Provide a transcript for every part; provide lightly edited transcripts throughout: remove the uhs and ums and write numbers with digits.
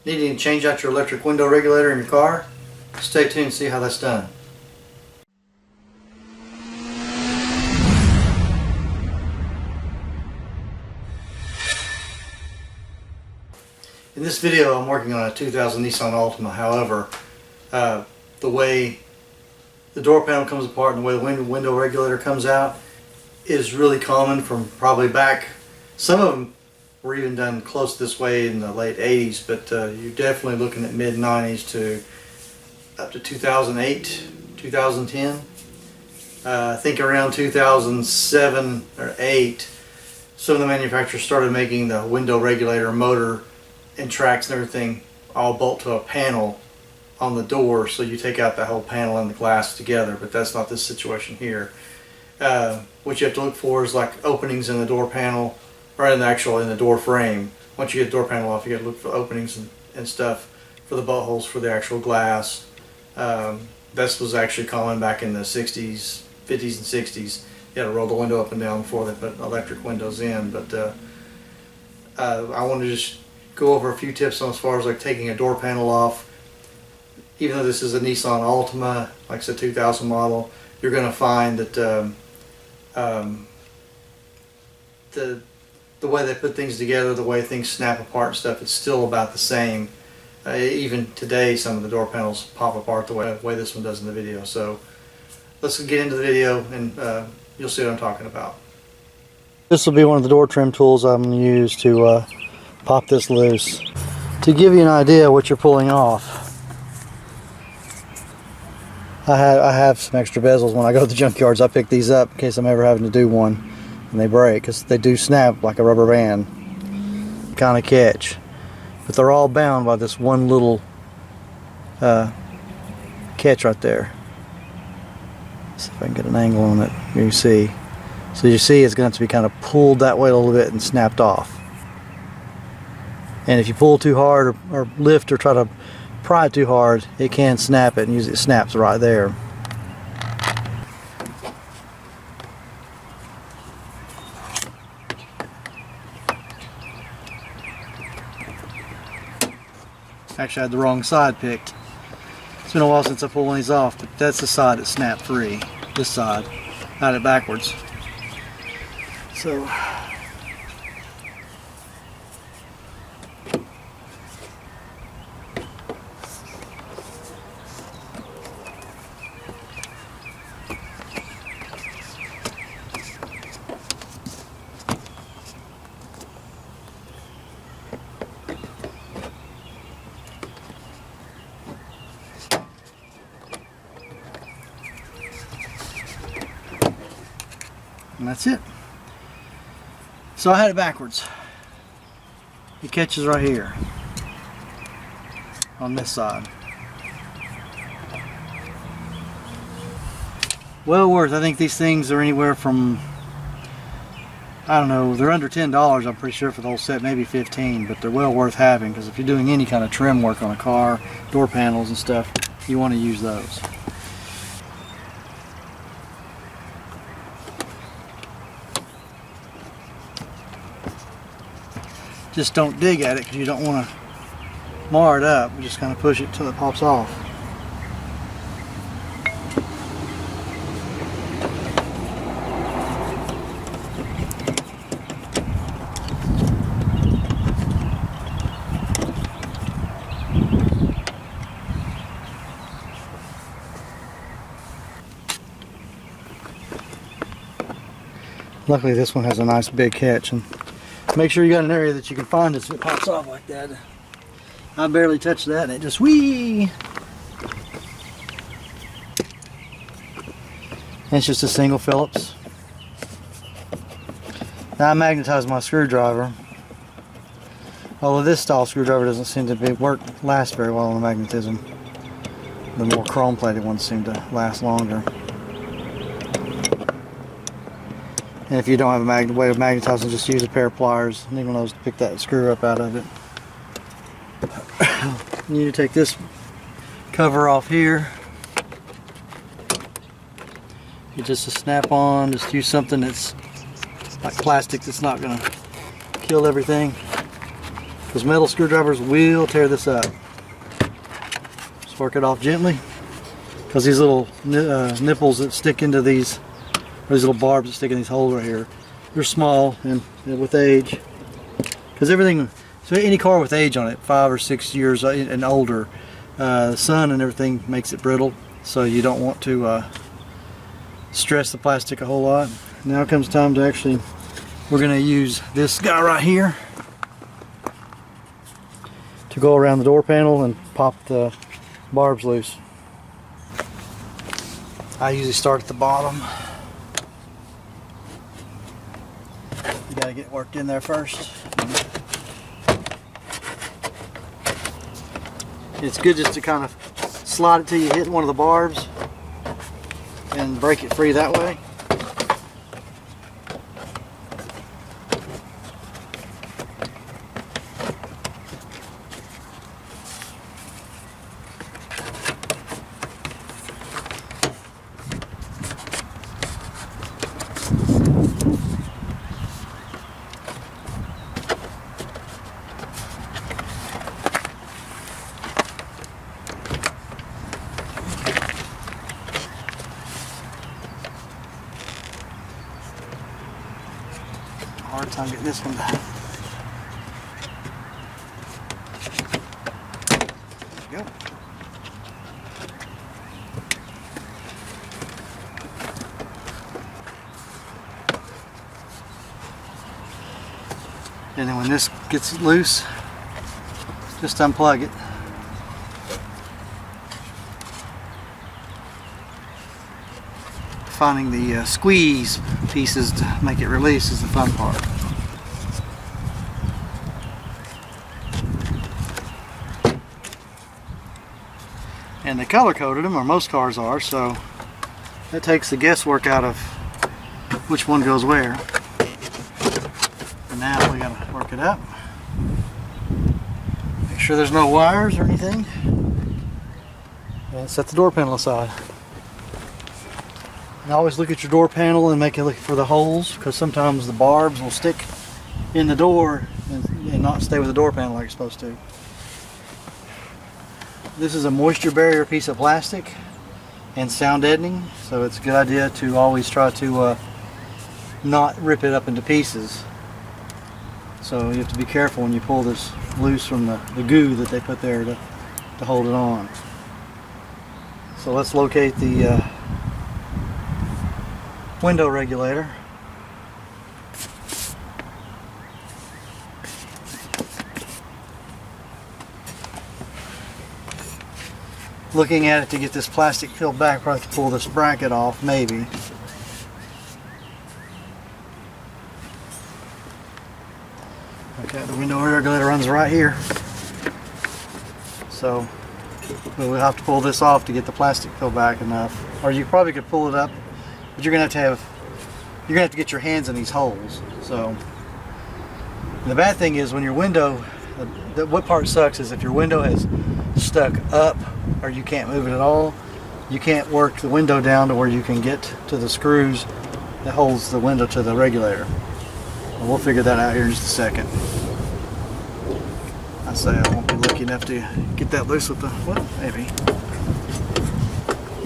Needing to change out your electric window regulator in your car? Stay tuned and see how that's done. In this video I'm working on a 2000 Nissan Altima. However, the way the door panel comes apart and the way the window regulator comes out is really common from probably back. Some of them were even done close this way in the late 80s, but you're definitely looking at mid 90s to up to 2008, 2010. I think around 2007 or 8, some of the manufacturers started making the window regulator motor and tracks and everything all bolt to a panel on the door, so you take out the whole panel and the glass together, but that's not this situation here. What you have to look for is like openings in the door panel, or in the door frame. Once you get the door panel off, you got to look for openings and stuff for the bolt holes for the actual glass. This was actually common back in the 60s, 50s and 60s. You had to roll the window up and down before they put electric windows in, but I want to just go over a few tips on as far as like taking a door panel off. Even though this is a Nissan Altima, like I said, 2000 model, you're going to find that the way they put things together, the way things snap apart and stuff, it's still about the same. Even today, some of the door panels pop apart the way this one does in the video. So let's get into the video and you'll see what I'm talking about. This will be one of the door trim tools I'm going to use to pop this loose. To give you an idea what you're pulling off, I have some extra bezels. When I go to the junkyards, I pick these up in case I'm ever having to do one and they break, because they do snap like a rubber band kind of catch. But they're all bound by this one little catch right there. Let's see if I can get an angle on it. Here you see. So you see it's going to have to be kind of pulled that way a little bit and snapped off. And if you pull too hard or lift or try to pry it too hard, it can snap it, and usually it snaps right there. Actually, I had the wrong side picked. It's been a while since I pulled one of these off, but that's the side that snapped free. This side. I had it backwards. So and that's it. So I had it backwards. It catches right here on this side. Well worth. I think these things are anywhere from, I don't know, they're under $10, I'm pretty sure, for the whole set, maybe 15, but they're well worth having, because if you're doing any kind of trim work on a car, door panels and stuff, you want to use those. Just don't dig at it, because you don't want to mar it up. You just kind of push it till it pops off. Luckily this one has a nice big catch, and make sure you got an area that you can find it so it pops off like that. I barely touched that and it just whee! And it's just a single Phillips. Now I magnetized my screwdriver. Although this style screwdriver doesn't seem to last very well on the magnetism. The more chrome plated ones seem to last longer. And if you don't have a way of magnetizing, just use a pair of pliers, needle nose, to pick that screw up out of it. You need to take this cover off here. You just a snap on, just use something that's like plastic that's not going to kill everything. because metal screwdrivers will tear this up. Just work it off gently, because these little nipples that stick into these little barbs that stick in these holes right here, they're small, and with age, because everything, so any car with age on it, 5 or 6 years and older, the sun and everything makes it brittle, so you don't want to stress the plastic a whole lot. Now comes time to actually, we're going to use this guy right here to go around the door panel and pop the barbs loose. I usually start at the bottom. You gotta get worked in there first. It's good just to kind of slide it till you hit one of the barbs and break it free that way. Hard time getting this one down. There we go. And then when this gets loose, just unplug it. Finding the squeeze pieces to make it release is the fun part. And they color coded them, or most cars are, so that takes the guesswork out of which one goes where. And now we gotta work it up. Make sure there's no wires or anything. And set the door panel aside. And always look at your door panel and make it look for the holes, because sometimes the barbs will stick in the door and not stay with the door panel like it's supposed to. This is a moisture barrier piece of plastic and sound deadening, so it's a good idea to always try to not rip it up into pieces. So you have to be careful when you pull this loose from the goo that they put there to hold it on. So let's locate the window regulator. Looking at it to get this plastic peeled back, probably have to pull this bracket off, maybe. Okay, the window regulator runs right here. So we'll have to pull this off to get the plastic peeled back enough. Or you probably could pull it up, but you're gonna have to get your hands in these holes. So the bad thing is when your window, what part sucks is if your window has stuck up or you can't move it at all, you can't work the window down to where you can get to the screws that holds the window to the regulator. And we'll figure that out here in just a second. I say I won't be lucky enough to get that loose with the, well, maybe.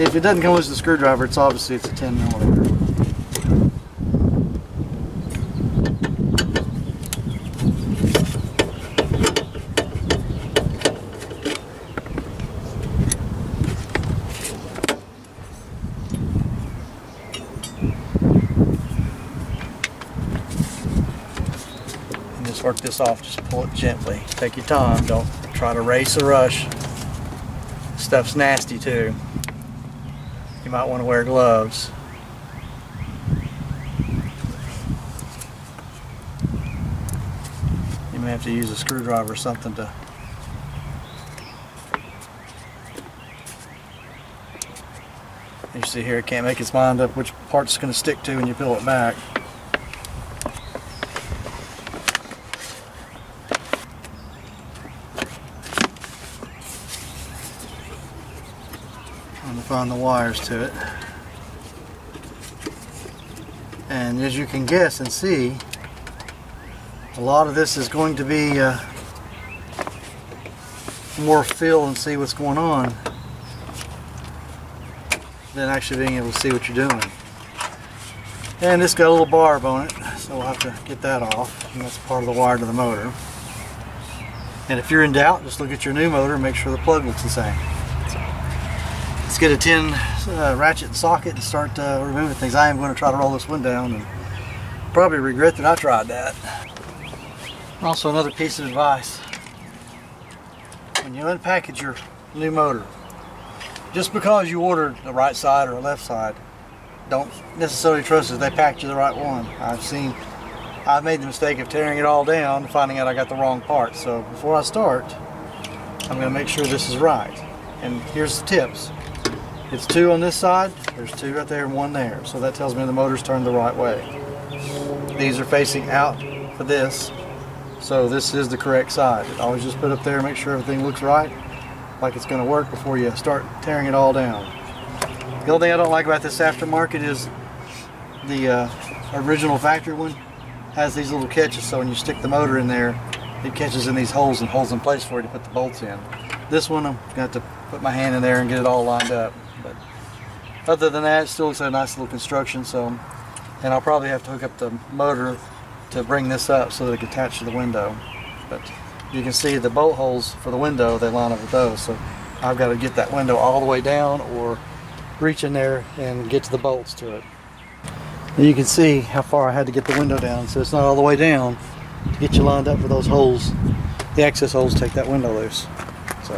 If it doesn't come loose with the screwdriver, it's obviously it's a 10mm. Work this off, just pull it gently. Take your time, don't try to race or rush. Stuff's nasty too. You might want to wear gloves. You may have to use a screwdriver or something to. You see here, it can't make its mind up which part it's going to stick to when you peel it back. Trying to find the wires to it. And as you can guess and see, a lot of this is going to be more feel and see what's going on than actually being able to see what you're doing. And this got a little barb on it, so we'll have to get that off, and that's part of the wire to the motor. And if you're in doubt, just look at your new motor and make sure the plug looks the same. So, let's get a 10 ratchet and socket and start removing things. I am going to try to roll this one down and probably regret that I tried that. Also, another piece of advice: when you unpackage your new motor, just because you ordered the right side or the left side, don't necessarily trust that they packed you the right one. I've made the mistake of tearing it all down and finding out I got the wrong part. So before I start, I'm going to make sure this is right. And here's the tips. It's 2 on this side, there's 2 right there and 1 there. So that tells me the motor's turned the right way. These are facing out for this, so this is the correct side. Always just put up there and make sure everything looks right, like it's going to work before you start tearing it all down. The only thing I don't like about this aftermarket is the original factory one has these little catches, so when you stick the motor in there, it catches in these holes and holds in place for you to put the bolts in. This one, I'm going to have to put my hand in there and get it all lined up. But other than that, it still looks like a nice little construction. So, and I'll probably have to hook up the motor to bring this up so that it can attach to the window. But you can see the bolt holes for the window, they line up with those. So I've got to get that window all the way down or reach in there and get to the bolts to it. You can see how far I had to get the window down, so it's not all the way down to get you lined up for those holes. The access holes take that window loose. So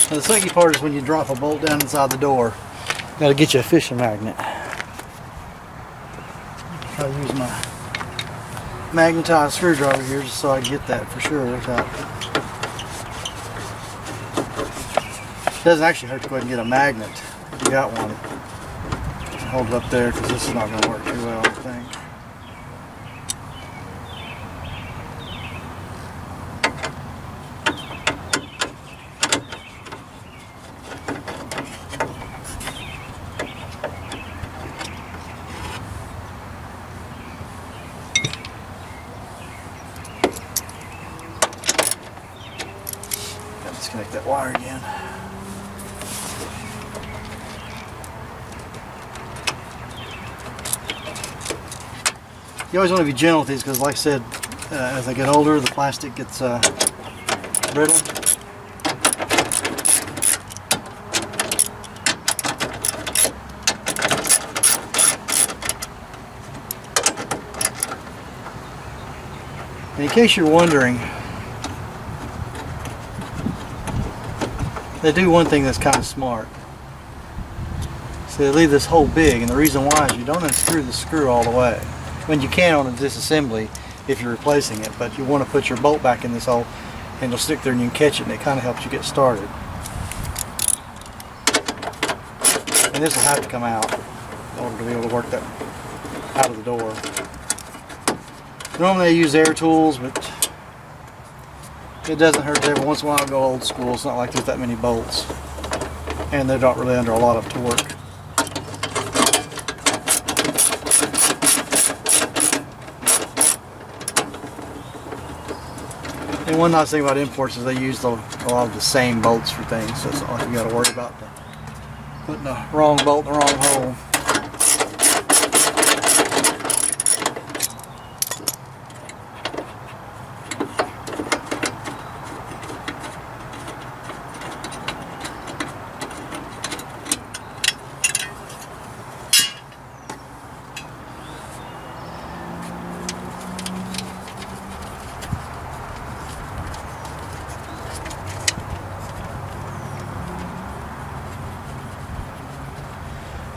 now the sucky part is when you drop a bolt down inside the door. Got to get you a fishing magnet. Try to use my magnetized screwdriver here just so I get that for sure. It doesn't actually hurt to go ahead and get a magnet if you got one. Hold it up there because this is not going to work too well, I think. Disconnect that wire again. You always want to be gentle with these because, like I said, as they get older, the plastic gets brittle. And in case you're wondering, they do one thing that's kind of smart. So they leave this hole big, and the reason why is you don't unscrew the screw all the way. When you can on a disassembly if you're replacing it, but you want to put your bolt back in this hole and it'll stick there and you can catch it, and it kind of helps you get started. And this will have to come out in order to be able to work that out of the door. Normally I use air tools, but it doesn't hurt to every once in a while go old school. It's not like there's that many bolts, and they're not really under a lot of torque. And one nice thing about imports is they use a lot of the same bolts for things, so it's not like you got to worry about putting the wrong bolt in the wrong hole.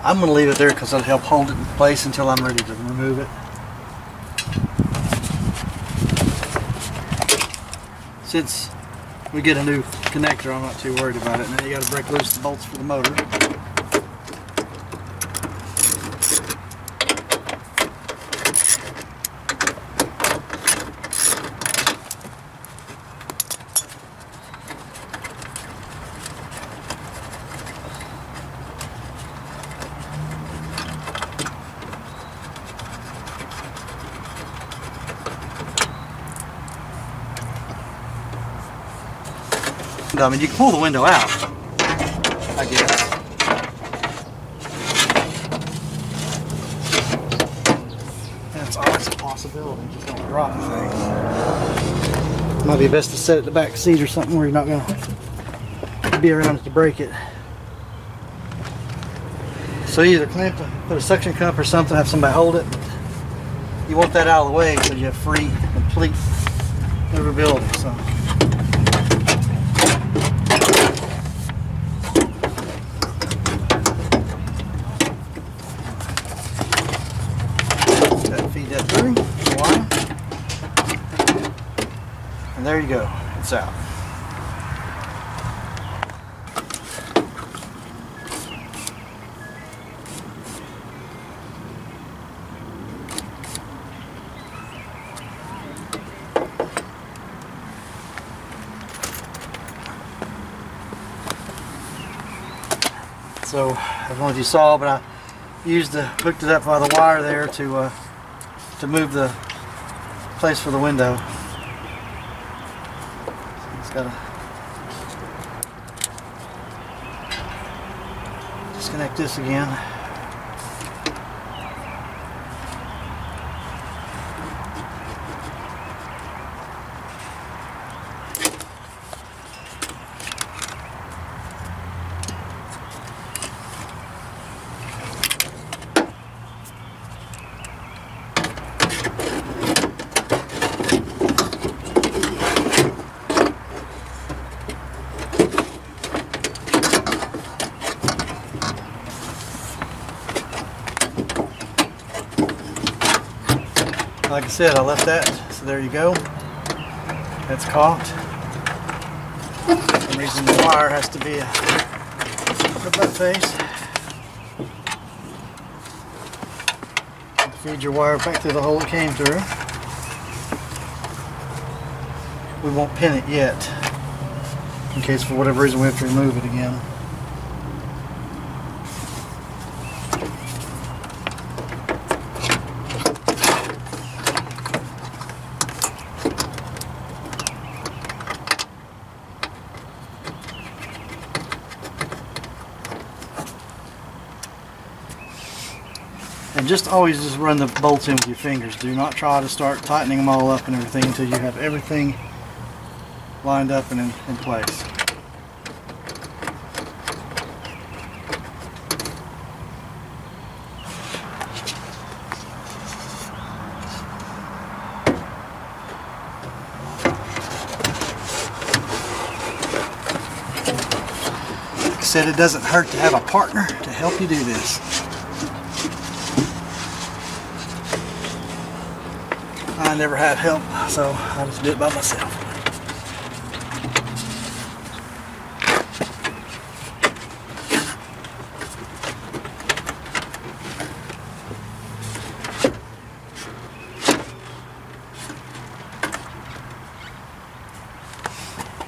I'm going to leave it there because it'll help hold it in place until I'm ready to remove it. Since we get a new connector, I'm not too worried about it. Now you got to break loose the bolts for the motor. I mean, you can pull the window out, I guess. That's always a possibility. Just don't drop the thing. Might be best to set it in the back seat or something where you're not going to be around it to break it. So you either clamp, put a suction cup or something, have somebody hold it. You want that out of the way so you have free, complete maneuverability. So. Feed that through, wire, and there you go, it's out. So I don't know if you saw, but I hooked it up by the wire there to move the place for the window. So it's got to disconnect this again. Like I said, I left that, so there you go. That's caulked. For some reason the wire has to be a butt face. Feed your wire back through the hole it came through. We won't pin it yet, in case for whatever reason we have to remove it again. And just always just run the bolts in with your fingers. Do not try to start tightening them all up and everything until you have everything lined up and in place. Like I said, it doesn't hurt to have a partner to help you do this. I never had help, so I just do it by myself.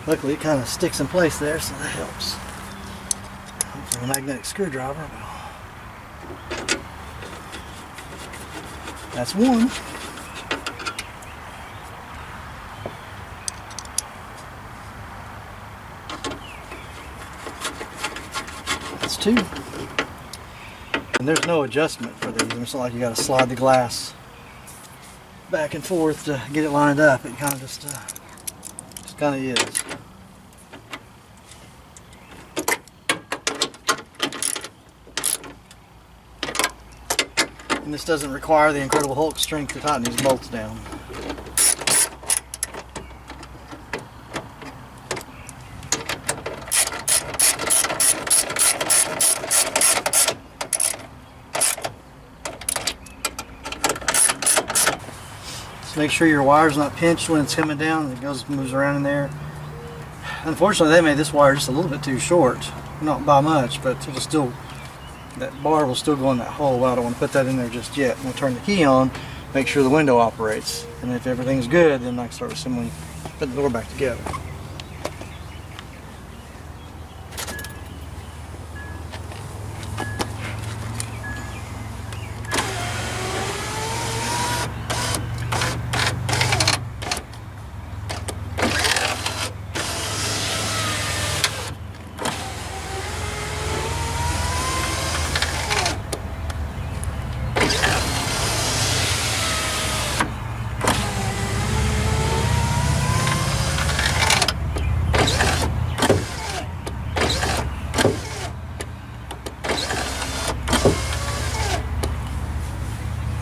Luckily it kind of sticks in place there, so that helps. Hopefully a magnetic screwdriver will. That's one. Two. And there's no adjustment for these. It's not like you got to slide the glass back and forth to get it lined up. It kind of just kind of is. And this doesn't require the Incredible Hulk strength to tighten these bolts down. Make sure your wire's not pinched when it's coming down. It moves around in there. Unfortunately, they made this wire just a little bit too short. Not by much, but it'll still, that bar will still go in that hole. Well, I don't want to put that in there just yet. We'll turn the key on, make sure the window operates. And if everything's good, then I can start assembling, put the door back together.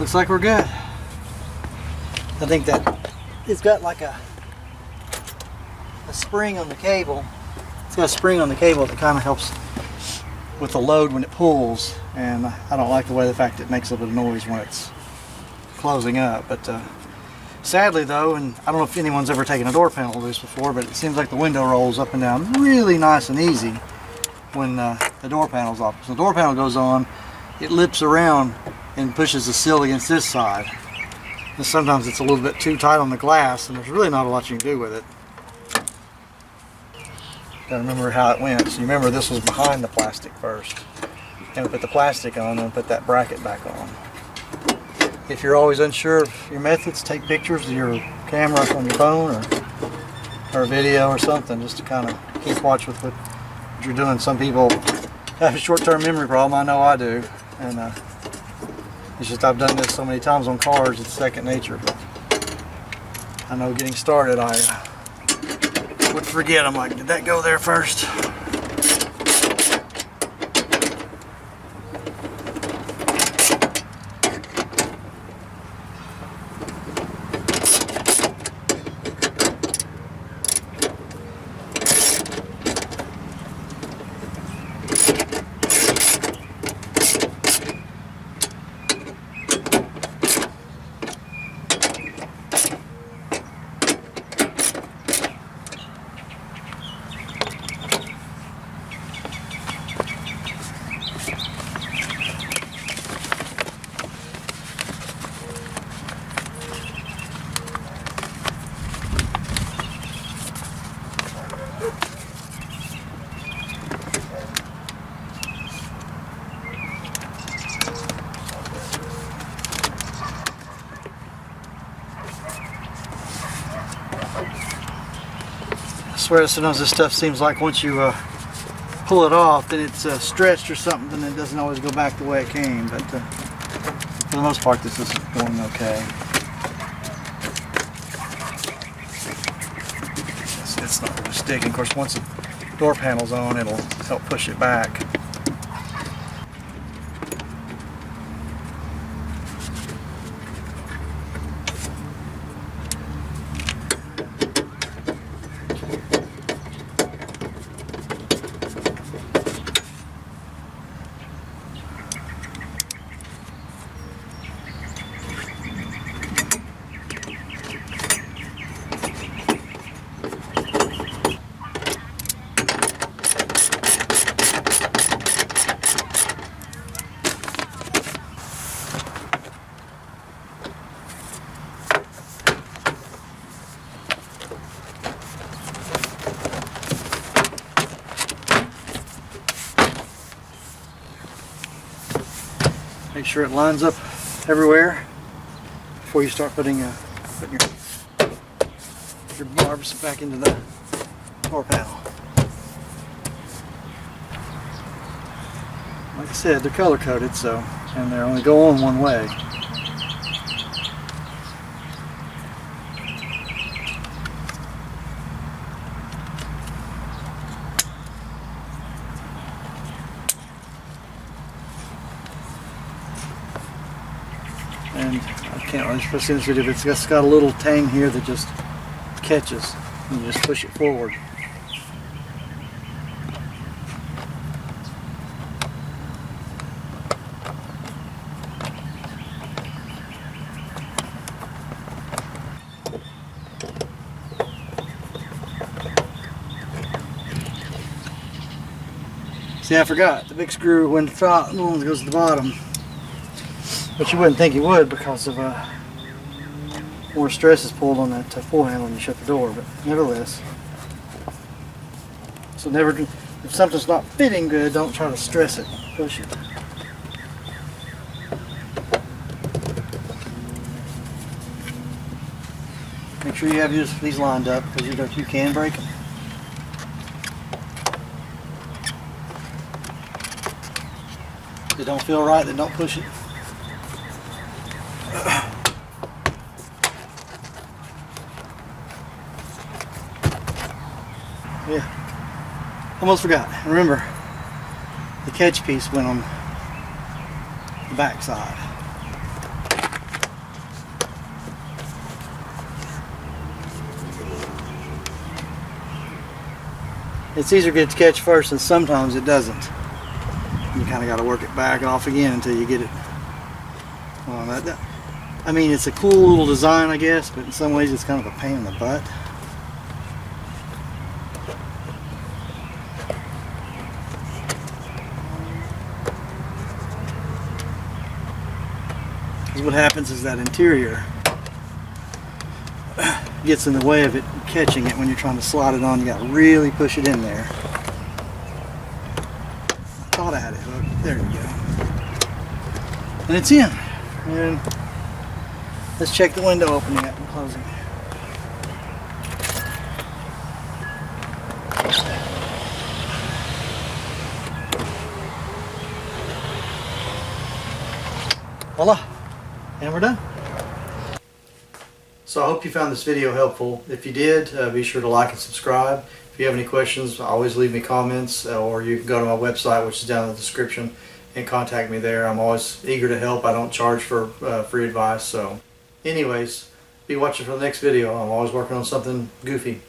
looks like we're good. I think that it's got like a spring on the cable. It's got a spring on the cable that kind of helps with the load when it pulls, and I don't like the fact it makes a little bit of noise when it's closing up. But sadly though, and I don't know if anyone's ever taken a door panel loose before, but it seems like the window rolls up and down really nice and easy when the door panel's off. So the door panel goes on, it lips around and pushes the sill against this side. And sometimes it's a little bit too tight on the glass, and there's really not a lot you can do with it. Gotta remember how it went. So you remember this was behind the plastic first. And we put the plastic on and put that bracket back on. If you're always unsure of your methods, take pictures of your camera on your phone or a video or something, just to kind of keep watch with what you're doing. Some people have a short-term memory problem. I know I do. And it's just I've done this so many times on cars, it's second nature. But I know getting started, I would forget. I'm like, did that go there first? I swear sometimes this stuff seems like once you pull it off, then it's stretched or something, then it doesn't always go back the way it came. But for the most part, this is going okay. It's not really sticking. Of course, once the door panel's on, it'll help push it back. Make sure it lines up everywhere before you start putting your barbs back into the door panel. Like I said, they're color coded, so, and they only go on one way. And I can't really see this video, but it's got a little tang here that just catches, and you just push it forward. See, I forgot, the big screw went to the top, the one that goes to the bottom. But you wouldn't think he would because of more stress is pulled on that pull handle when you shut the door, but nevertheless. So never, if something's not fitting good, don't try to stress it, push it. Make sure you have these lined up because you can break them. If they don't feel right, then don't push it. Yeah, almost forgot. Remember, the catch piece went on the back side. it's easier to get it to catch first, and sometimes it doesn't. You kind of got to work it back off again until you get it. Well, I mean, it's a cool little design, I guess, but in some ways it's kind of a pain in the butt. Because what happens is that interior gets in the way of it catching it when you're trying to slide it on. You got to really push it in there. I thought I had it hooked. There you go. And it's in. And let's check the window opening up and closing. Voila. And we're done. So I hope you found this video helpful. If you did, be sure to like and subscribe. If you have any questions, always leave me comments, or you can go to my website, which is down in the description, and contact me there. I'm always eager to help. I don't charge for free advice. So anyways, be watching for the next video. I'm always working on something goofy.